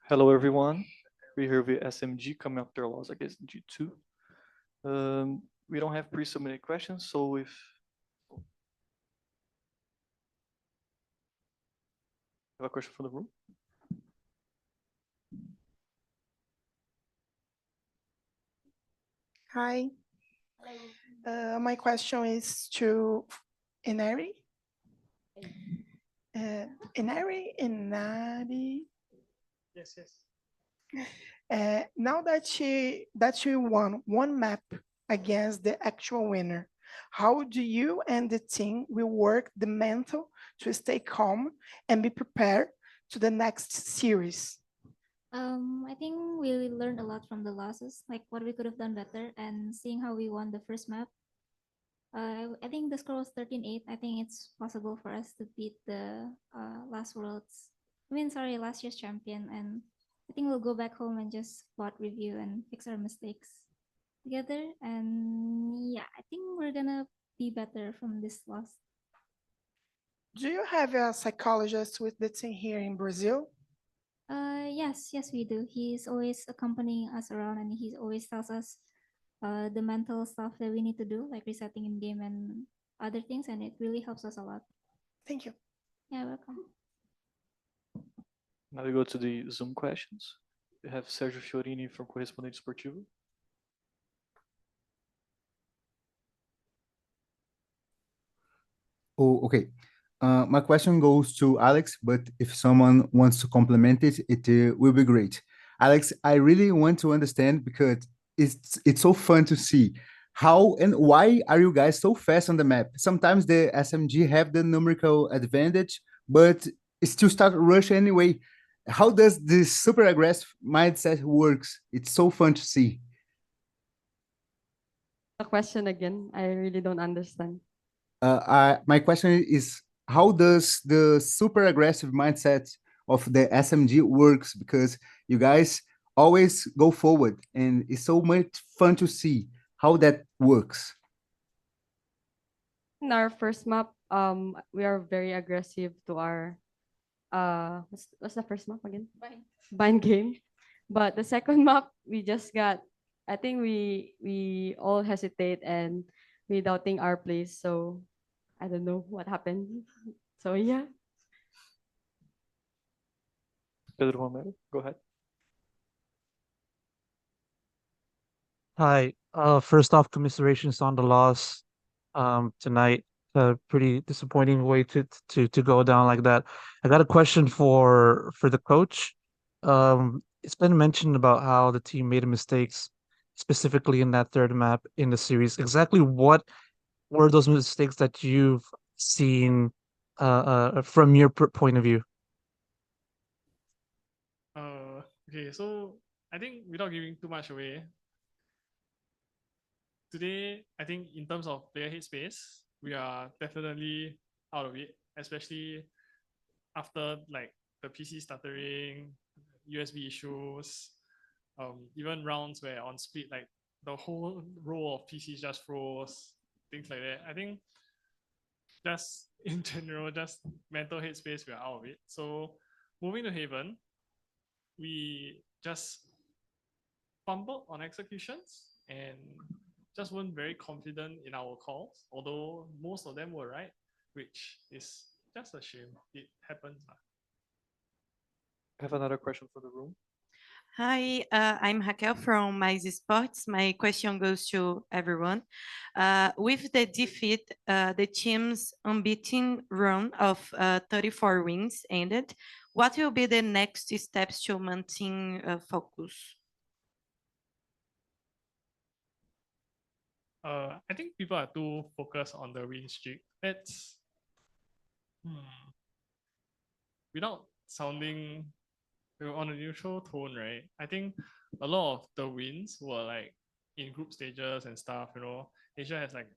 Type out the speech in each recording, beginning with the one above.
Hello, everyone. We're here with SMG coming up their loss against G2. We don't have pre-submitted questions, so if you have a question from the room, Hi. My question is to Inari. Inari. yes, yes. Now that you won one map against the actual winner, how do you and the team will work the mental to stay calm and be prepared to the next series? I think we learned a lot from the losses, like what we could have done better, and seeing how we won the first map. I think the score was 13-8. I think it's possible for us to beat the last year's champion. And I think we'll go back home and just plot review and fix our mistakes together. And yeah, I think we're gonna be better from this loss. Do you have a psychologist with the team here in Brazil? Yes, we do. He's always accompanying us around, and he always tells us the mental stuff that we need to do, like resetting in game and other things, and it really helps us a lot. Thank you. Yeah, welcome. Now we go to the Zoom questions. We have Sergio Fiorini from Correspondente Esportivo. Oh, okay. My question goes to Alex, but if someone wants to complement it, it will be great. Alex, I really want to understand because it's so fun to see how and why are you guys so fast on the map? Sometimes the SMG have the numerical advantage, but it still start rush anyway. How does this super aggressive mindset works? It's so fun to see. A question again. I really don't understand. My question is, how does the super aggressive mindset of the SMG works? Because you guys always go forward, and it's so much fun to see how that works. In our first map, we are very aggressive to our what's the first map again? Bind game. But the second map, we just got. I think we all hesitate and we doubting our place. So I don't know what happened. So yeah. Pedro Romero, go ahead. Hi. First off, commiserations on the loss tonight. A pretty disappointing way to go down like that. I got a question for the coach. It's been mentioned about how the team made mistakes, specifically in that third map in the series. Exactly what were those mistakes that you've seen from your point of view? Okay, so I think without giving too much away, today I think in terms of player headspace, we are definitely out of it, especially after like the PC stuttering, USB issues, even rounds where on split like the whole row of PCs just froze, things like that. I think just in general, just mental headspace, we are out of it. So moving to Haven, we just fumbled on executions and just weren't very confident in our calls, although most of them were right, which is just a shame. It happens. I have another question for the room. Hi, I'm Raquel from Mais Sports. My question goes to everyone. With the defeat, the team's unbeaten run of 34 wins ended. What will be the next steps to maintain focus? I think people are too focused on the win streak. It's without sounding on a neutral tone, right? I think a lot of the wins were like in group stages and stuff. Asia has like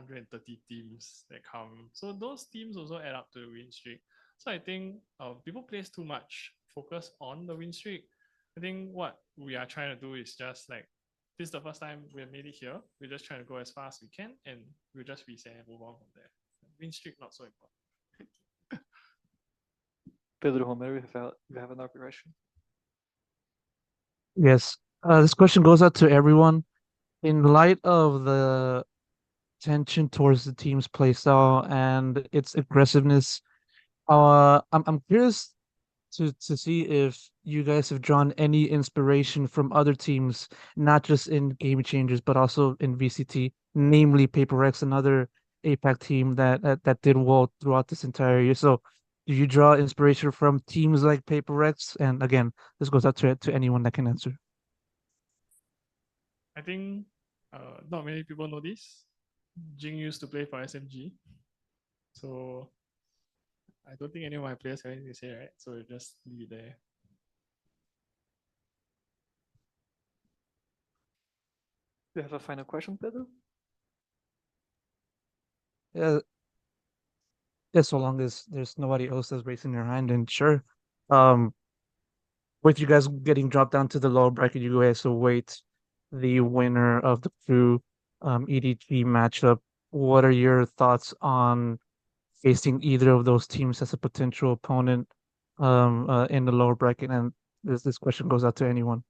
130 teams that come, so those teams also add up to the win streak. So I think people place too much focus on the win streak. I think what we are trying to do is just like, this is the first time we have made it here. We're just trying to go as fast as we can, and we'll just reset and move on from there. Win streak not so important. Pedro Romero, you have another question. Yes. This question goes out to everyone. In light of the tension towards the team's play style and its aggressiveness, I'm curious to see if you guys have drawn any inspiration from other teams, not just in Game Changers, but also in VCT, namely Paper X, another APAC team that did well throughout this entire year. So, do you draw inspiration from teams like Paper X? And again, this goes out to anyone that can answer. I think not many people know this. Jing used to play for SMG. So I don't think any of my players have anything to say, right? So we'll just leave it there. Do you have a final question, Pedro? Yeah, yeah, so long as there's nobody else that's raising their hand, and sure. Um, with you guys getting dropped down to the lower bracket, you guys await the winner of the crew EDG matchup. What are your thoughts on facing either of those teams as a potential opponent in the lower bracket? And this question goes out to anyone.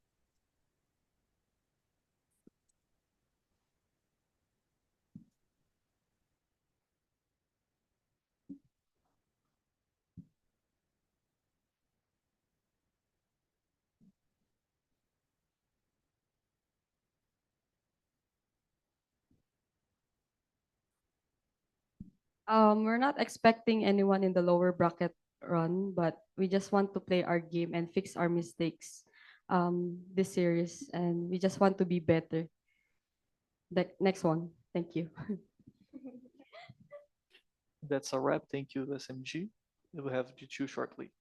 We're not expecting anyone in the lower bracket run, but we just want to play our game and fix our mistakes this series, and we just want to be better. The next one. Thank you. That's a wrap. Thank you, SMG. We'll have G2 shortly.